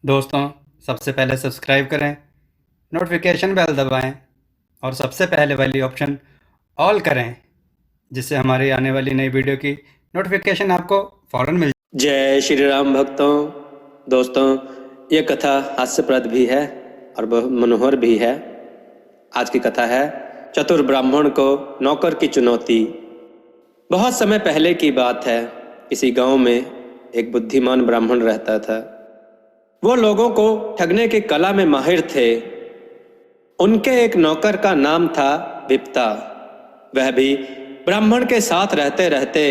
दोस्तों, सबसे पहले सब्सक्राइब करें, नोटिफिकेशन बेल दबाएं और सबसे पहले वाली ऑप्शन ऑल करें, जिससे हमारी आने वाली नई वीडियो की नोटिफिकेशन आपको फ़ौरन मिल जाए। जय श्री राम भक्तों। दोस्तों, ये कथा हास्यप्रद भी है और बहुत मनोहर भी है। आज की कथा है चतुर ब्राह्मण को नौकर की चुनौती। बहुत समय पहले की बात है। किसी गांव में एक बुद्धिमान ब्राह्मण रहता था। वो लोगों को ठगने की कला में माहिर थे। उनके एक नौकर का नाम था विप्ता। वह भी ब्राह्मण के साथ रहते रहते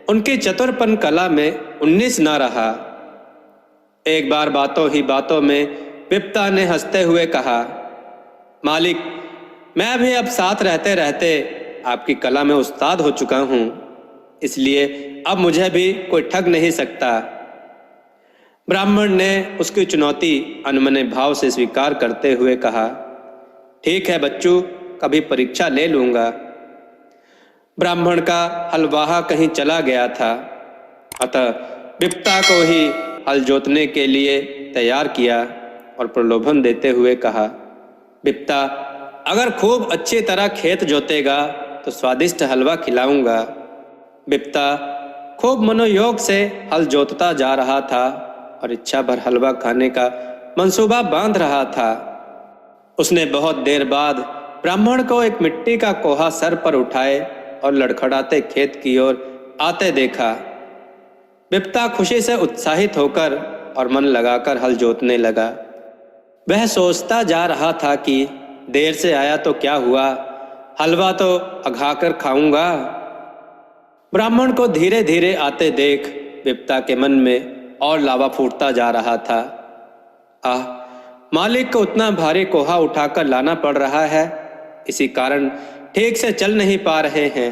उनकी चतुरपन कला में 19 ना रहा। एक बार बातों ही बातों में विप्ता ने हंसते हुए कहा, मालिक, मैं भी अब साथ रहते रहते आपकी कला में उस्ताद हो चुका हूं, इसलिए अब मुझे भी कोई ठग नहीं सकता। ब्राह्मण ने उसकी चुनौती अनमने भाव से स्वीकार करते हुए कहा, ठीक है बच्चू, कभी परीक्षा ले लूंगा। ब्राह्मण का हलवाहा कहीं चला गया था, अतः विप्ता को ही हल जोतने के लिए तैयार किया और प्रलोभन देते हुए कहा, विप्ता, अगर खूब अच्छी तरह खेत जोतेगा तो स्वादिष्ट हलवा खिलाऊंगा। विप्ता खूब मनोयोग से हल जोतता जा रहा था और इच्छा भर हलवा खाने का मंसूबा बांध रहा था। उसने बहुत देर बाद ब्राह्मण को एक मिट्टी का कोहा सर पर उठाए और लड़खड़ाते खेत की ओर आते देखा। विप्ता खुशी से उत्साहित होकर और मन लगाकर हल जोतने लगा। वह सोचता जा रहा था कि देर से आया तो क्या हुआ, हलवा तो अघाकर खाऊंगा। ब्राह्मण को धीरे धीरे आते देख विप्ता के मन में और लावा फूटता जा रहा था। आह, मालिक को उतना भारी कोहा उठाकर लाना पड़ रहा है, इसी कारण ठीक से चल नहीं पा रहे हैं।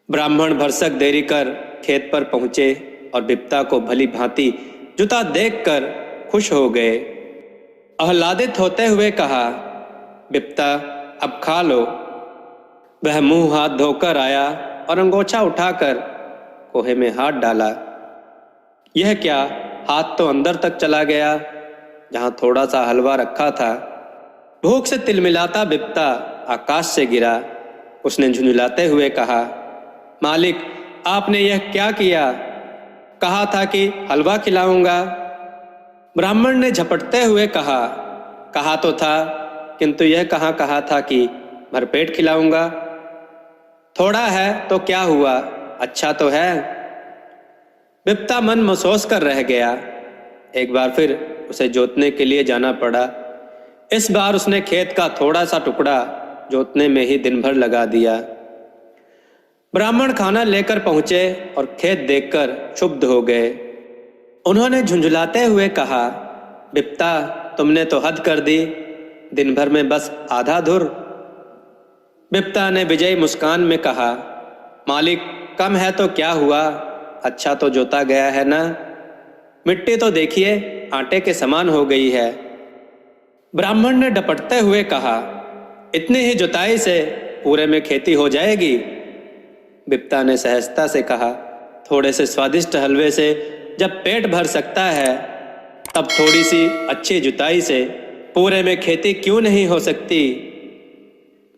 ब्राह्मण भरसक देरी कर खेत पर पहुंचे और विप्ता को भली भांति जुता देखकर खुश हो गए। आह्लादित होते हुए कहा, विप्ता, अब खा लो। वह मुंह हाथ धोकर आया और अंगोछा उठाकर कोहे में हाथ डाला। यह क्या, हाथ तो अंदर तक चला गया जहां थोड़ा सा हलवा रखा था। भूख से तिलमिलाता विप्ता आकाश से गिरा। उसने झुंझुलाते हुए कहा, मालिक, आपने यह क्या किया? कहा था कि हलवा खिलाऊंगा। ब्राह्मण ने झपटते हुए कहा, कहा तो था, किंतु यह कहाँ कहा था कि भरपेट खिलाऊंगा। थोड़ा है तो क्या हुआ, अच्छा तो है। विप्ता मन महसूस कर रह गया। एक बार फिर उसे जोतने के लिए जाना पड़ा। इस बार उसने खेत का थोड़ा सा टुकड़ा जोतने में ही दिन भर लगा दिया। ब्राह्मण खाना लेकर पहुंचे और खेत देखकर क्षुब्ध हो गए। उन्होंने झुंझुलाते हुए कहा, विप्ता, तुमने तो हद कर दी, दिन भर में बस आधा धुर। विप्ता ने विजयी मुस्कान में कहा, मालिक, कम है तो क्या हुआ, अच्छा तो जोता गया है ना। मिट्टी तो देखिए, आटे के समान हो गई है। ब्राह्मण ने डपटते हुए कहा, इतनी ही जुताई से पूरे में खेती हो जाएगी। विप्ता ने सहजता से कहा, थोड़े से स्वादिष्ट हलवे से जब पेट भर सकता है, तब थोड़ी सी अच्छी जुताई से पूरे में खेती क्यों नहीं हो सकती।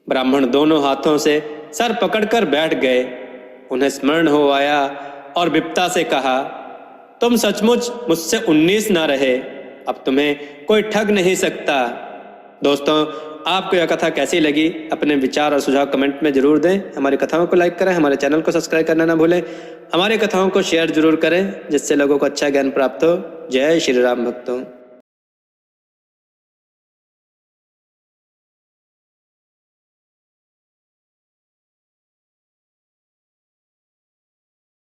ब्राह्मण दोनों हाथों से सर पकड़कर बैठ गए। उन्हें स्मरण हो आया और विप्ता से कहा, तुम सचमुच मुझसे 19 ना रहे, अब तुम्हें कोई ठग नहीं सकता। दोस्तों, आपको यह कथा कैसी लगी, अपने विचार और सुझाव कमेंट में जरूर दें। हमारी कथाओं को लाइक करें, हमारे चैनल को सब्सक्राइब करना ना भूलें। हमारी कथाओं को शेयर जरूर करें, जिससे लोगों को अच्छा ज्ञान प्राप्त हो। जय श्री राम भक्तों।